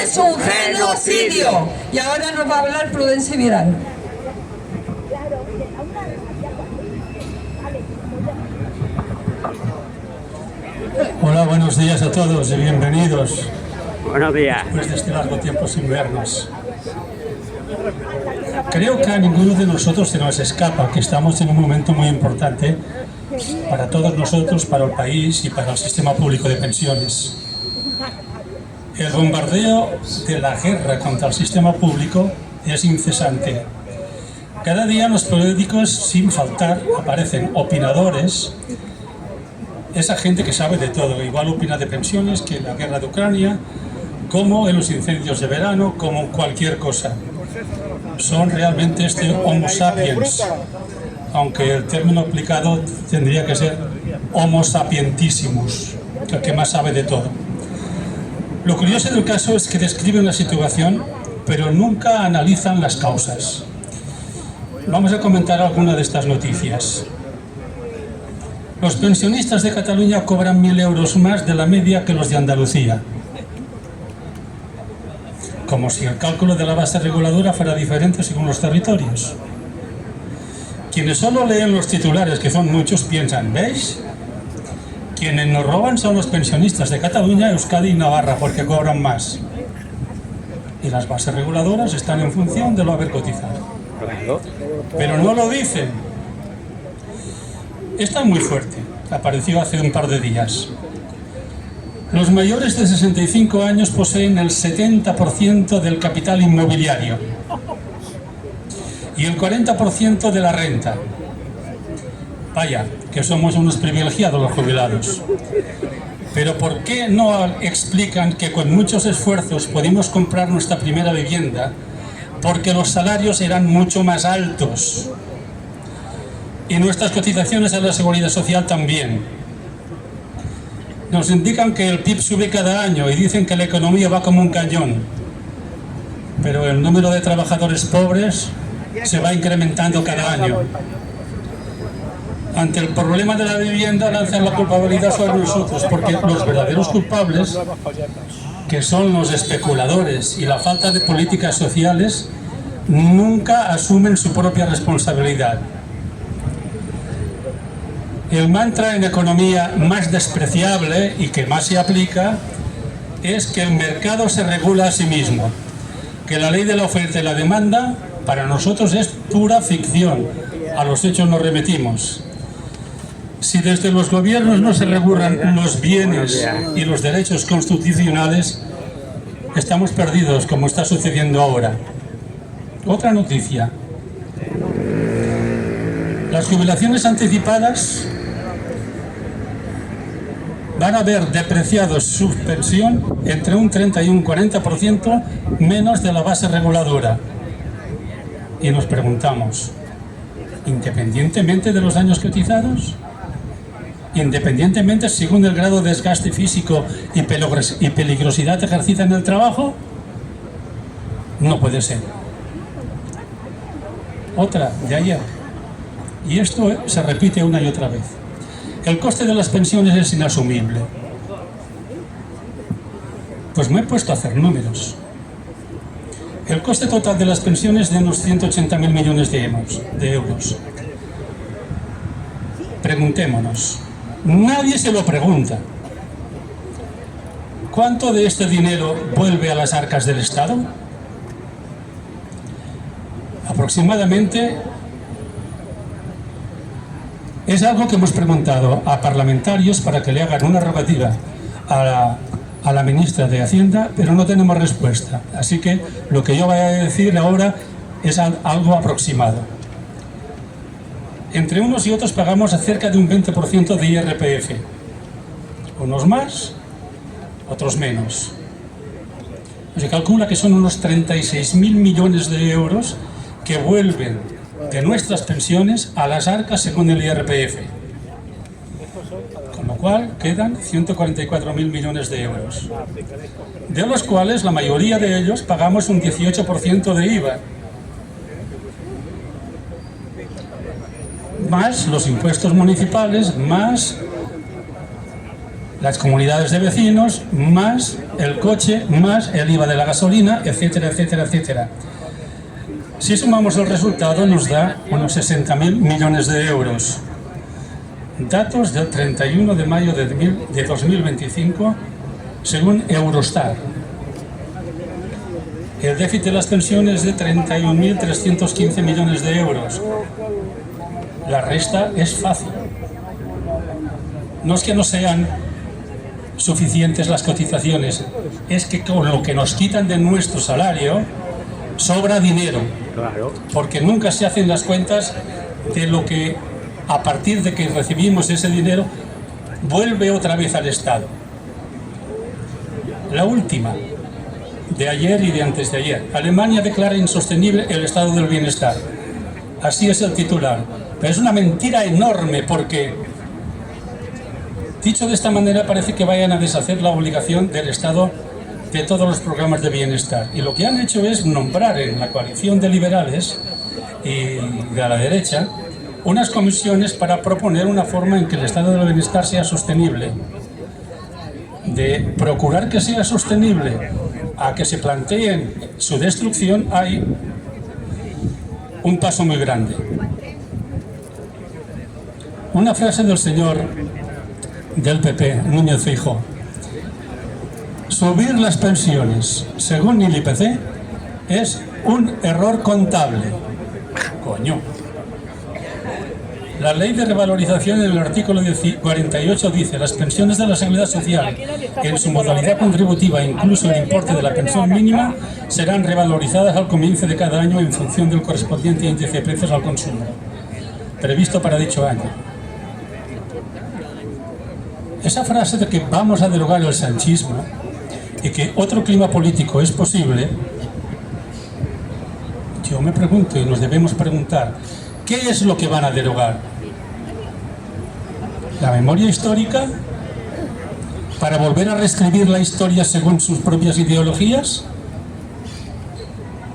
es un genocidio. Y ahora nos va a hablar Prudencio Vidal. Hola, buenos días a todos y bienvenidos. Buenos días. Después de este largo tiempo sin vernos. Creo que a ninguno de nosotros se nos escapa que estamos en un momento muy importante para todos nosotros, para el país y para el sistema público de pensiones. El bombardeo de la guerra contra el sistema público es incesante. Cada día en los periódicos, sin faltar, aparecen opinadores, esa gente que sabe de todo, igual opina de pensiones que en la guerra de Ucrania, como en los incendios de verano, como cualquier cosa. Son realmente Homo sapiens, aunque el término aplicado tendría que ser Homo sapientissimus, el que más sabe de todo. Lo curioso del caso es que describen la situación, pero nunca analizan las causas. Vamos a comentar alguna de estas noticias. Los pensionistas de Cataluña cobran 1.000 euros más de la media que los de Andalucía. Como si el cálculo de la base reguladora fuera diferente según los territorios. Quienes solo leen los titulares, que son muchos, piensan, ¿veis? Quienes nos roban son los pensionistas de Cataluña, Euskadi y Navarra, porque cobran más. Y las bases reguladoras están en función de lo haber cotizado. Pero no lo dicen. Esta es muy fuerte, apareció hace un par de días. Los mayores de 65 años poseen el 70% del capital inmobiliario y el 40% de la renta. Vaya, que somos unos privilegiados los jubilados. Pero ¿por qué no explican que con muchos esfuerzos pudimos comprar nuestra primera vivienda? Porque los salarios eran mucho más altos. Y nuestras cotizaciones a la Seguridad Social también. Nos indican que el PIB sube cada año y dicen que la economía va como un cañón. Pero el número de trabajadores pobres se va incrementando cada año. Ante el problema de la vivienda lanzan la culpabilidad sobre nosotros, porque los verdaderos culpables, que son los especuladores y la falta de políticas sociales, nunca asumen su propia responsabilidad. El mantra en economía más despreciable y que más se aplica es que el mercado se regula a sí mismo, que la ley de la oferta y la demanda para nosotros es pura ficción, a los hechos nos remitimos. Si desde los gobiernos no se regulan los bienes y los derechos constitucionales, estamos perdidos, como está sucediendo ahora. Otra noticia. Las jubilaciones anticipadas van a ver depreciados su pensión entre un 30 y un 40% menos de la base reguladora. Y nos preguntamos, ¿independientemente de los años cotizados? ¿Independientemente según el grado de desgaste físico y peligrosidad ejercida en el trabajo? No puede ser. Otra de ayer. Y esto se repite una y otra vez. El coste de las pensiones es inasumible. Pues me he puesto a hacer números. El coste total de las pensiones es de unos 180.000 millones de euros. Preguntémonos. Nadie se lo pregunta. ¿Cuánto de este dinero vuelve a las arcas del Estado? Aproximadamente. Es algo que hemos preguntado a parlamentarios para que le hagan una rogativa a la ministra de Hacienda, pero no tenemos respuesta. Así que lo que yo voy a decir ahora es algo aproximado. Entre unos y otros pagamos cerca de un 20% de IRPF. Unos más, otros menos. Se calcula que son unos 36.000 millones de euros que vuelven de nuestras pensiones a las arcas según el IRPF. Con lo cual quedan 144.000 millones de euros. De los cuales la mayoría de ellos pagamos un 18% de IVA. Más los impuestos municipales, más las comunidades de vecinos, más el coche, más el IVA de la gasolina, etcétera, etcétera, etcétera. Si sumamos el resultado nos da unos 60.000 millones de euros. Datos del 31 de mayo de 2025 según Eurostat. El déficit de las pensiones es de 31.315 millones de euros. La resta es fácil. No es que no sean suficientes las cotizaciones, es que con lo que nos quitan de nuestro salario sobra dinero, porque nunca se hacen las cuentas de lo que a partir de que recibimos ese dinero vuelve otra vez al Estado. La última, de ayer y de antes de ayer: Alemania declara insostenible el estado del bienestar. Así es el titular, pero es una mentira enorme, porque dicho de esta manera parece que vayan a deshacer la obligación del Estado de todos los programas de bienestar. Y lo que han hecho es nombrar en la coalición de liberales y de la derecha unas comisiones para proponer una forma en que el estado del bienestar sea sostenible. De procurar que sea sostenible a que se planteen su destrucción hay un paso muy grande. Una frase del señor del PP, Núñez Feijóo: subir las pensiones según el IPC es un error contable. Coño. La ley de revalorización en el artículo 48 dice: las pensiones de la Seguridad Social en su modalidad contributiva, incluso el importe de la pensión mínima, serán revalorizadas al comienzo de cada año en función del correspondiente índice de precios al consumo, previsto para dicho año. Esa frase de que vamos a derogar el sanchismo y que otro clima político es posible, yo me pregunto, y nos debemos preguntar, ¿qué es lo que van a derogar? ¿La memoria histórica? ¿Para volver a reescribir la historia según sus propias ideologías?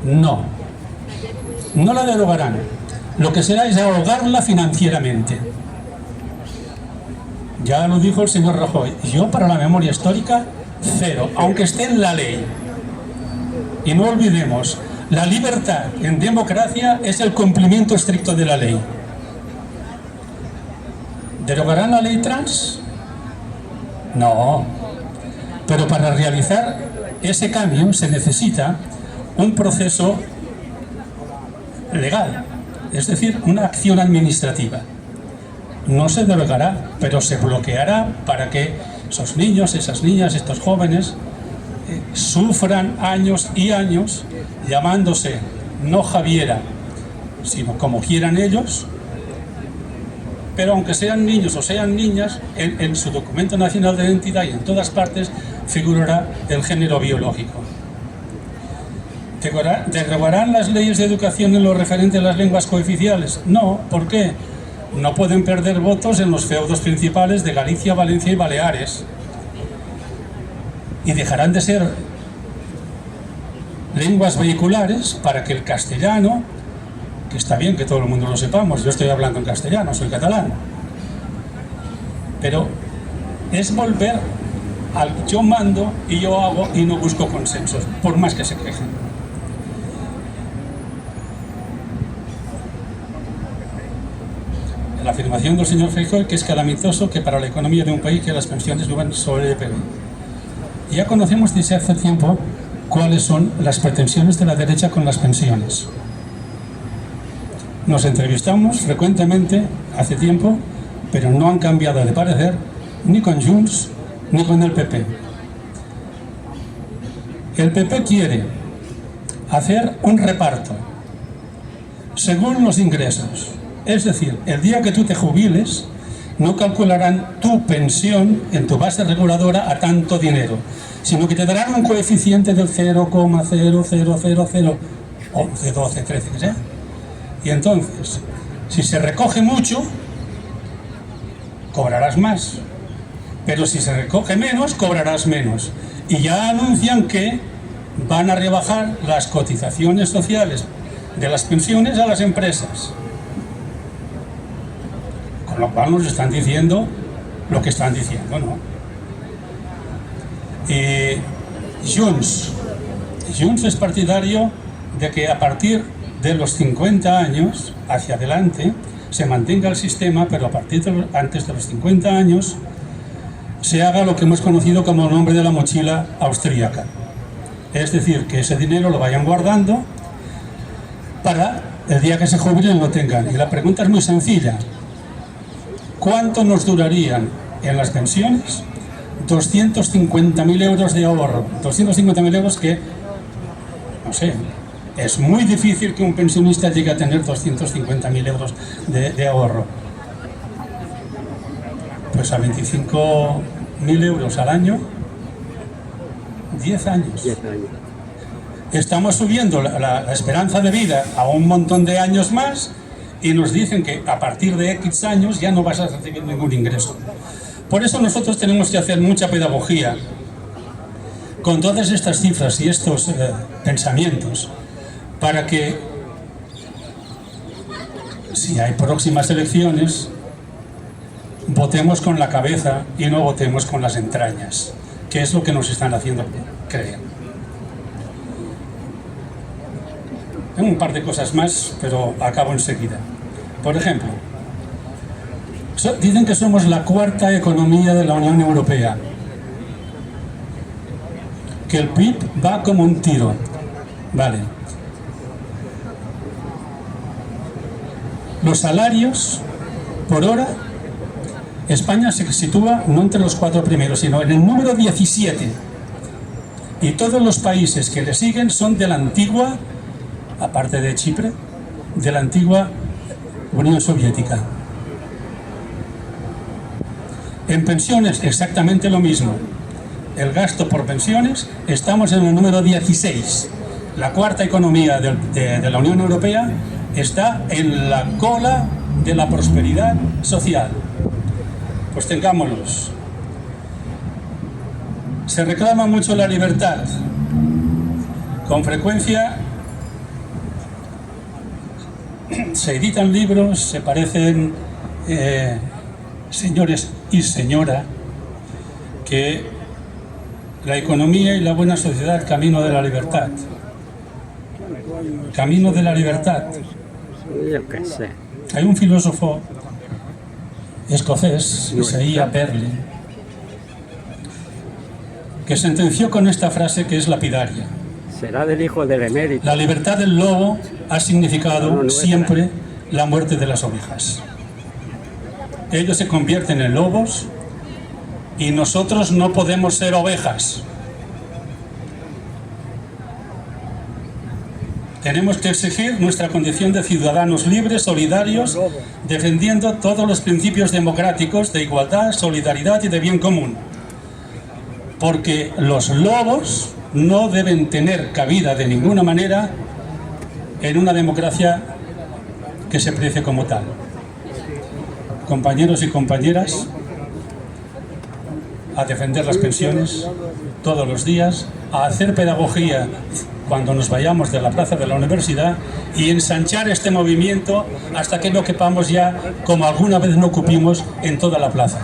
No. No la derogarán. Lo que será es ahogarla financieramente. Ya lo dijo el señor Rajoy: yo para la memoria histórica, cero, aunque esté en la ley. Y no olvidemos, la libertad en democracia es el cumplimiento estricto de la ley. ¿Derogarán la ley trans? No. Pero para realizar ese cambio se necesita un proceso legal, es decir, una acción administrativa. No se derogará, pero se bloqueará para que esos niños, esas niñas, estos jóvenes sufran años y años llamándose no Javiera, sino como quieran ellos, pero aunque sean niños o sean niñas, en su documento nacional de identidad y en todas partes figurará el género biológico. ¿Derogarán las leyes de educación en lo referente a las lenguas cooficiales? No. ¿Por qué? No pueden perder votos en los feudos principales de Galicia, Valencia y Baleares. Y dejarán de ser lenguas vehiculares para que el castellano, que está bien que todo el mundo lo sepamos, yo estoy hablando en castellano, soy catalán, pero es volver al yo mando y yo hago y no busco consensos, por más que se quejen. La afirmación del señor Feijóo, que es calamitoso que para la economía de un país que las pensiones vivan sobre el PIB. Ya conocemos desde hace tiempo cuáles son las pretensiones de la derecha con las pensiones. Nos entrevistamos frecuentemente hace tiempo, pero no han cambiado de parecer ni con Junts ni con el PP. El PP quiere hacer un reparto según los ingresos. Es decir, el día que tú te jubiles, no calcularán tu pensión en tu base reguladora a tanto dinero, sino que te darán un coeficiente del 0,0000 11, 12, 13, que sea. Y entonces, si se recoge mucho, cobrarás más. Pero si se recoge menos, cobrarás menos. Y ya anuncian que van a rebajar las cotizaciones sociales de las pensiones a las empresas. Con lo cual nos están diciendo lo que están diciendo, ¿no? Junts es partidario de que a partir de los 50 años hacia adelante se mantenga el sistema, pero a partir antes de los 50 años se haga lo que hemos conocido como el nombre de la mochila austríaca. Es decir, que ese dinero lo vayan guardando para el día que se jubilen lo tengan. Y la pregunta es muy sencilla. ¿Cuánto nos durarían en las pensiones 250.000 euros de ahorro? 250.000 euros que, no sé, es muy difícil que un pensionista llegue a tener 250.000 euros de ahorro. Pues a 25.000 euros al año, 10 años. Estamos subiendo la esperanza de vida a un montón de años más y nos dicen que a partir de X años ya no vas a recibir ningún ingreso. Por eso nosotros tenemos que hacer mucha pedagogía con todas estas cifras y estos pensamientos para que, si hay próximas elecciones, votemos con la cabeza y no votemos con las entrañas, que es lo que nos están haciendo creer. Tengo un par de cosas más, pero acabo enseguida. Por ejemplo, dicen que somos la cuarta economía de la Unión Europea, que el PIB va como un tiro. Vale. Los salarios por hora, España se sitúa no entre los 4 primeros, sino en el número 17. Y todos los países que le siguen son de la antigua, aparte de Chipre, de la antigua Unión Soviética. En pensiones exactamente lo mismo. El gasto por pensiones, estamos en el número 16. La cuarta economía de la Unión Europea está en la cola de la prosperidad social. Pues tengámoslos. Se reclama mucho la libertad. Con frecuencia se editan libros, se parecen señores y señora, que la economía y la buena sociedad, camino de la libertad. Camino de la libertad. Yo qué sé. Hay un filósofo escocés, Isaiah Berlin, que sentenció con esta frase que es lapidaria. Será del hijo del emérito. La libertad del lobo ha significado siempre la muerte de las ovejas. Ellos se convierten en lobos y nosotros no podemos ser ovejas. Tenemos que exigir nuestra condición de ciudadanos libres, solidarios, defendiendo todos los principios democráticos de igualdad, solidaridad y de bien común. Porque los lobos no deben tener cabida de ninguna manera en una democracia que se precie como tal. Compañeros y compañeras, a defender las pensiones todos los días, a hacer pedagogía cuando nos vayamos de la plaza de la universidad y ensanchar este movimiento hasta que no quepamos ya, como alguna vez no cupimos, en toda la plaza.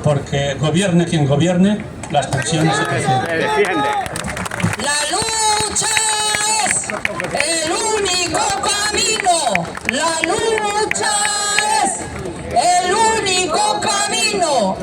Porque gobierne quien gobierne, las pensiones se prefieren. Se defiende. La lucha es el único camino. La lucha es el único camino.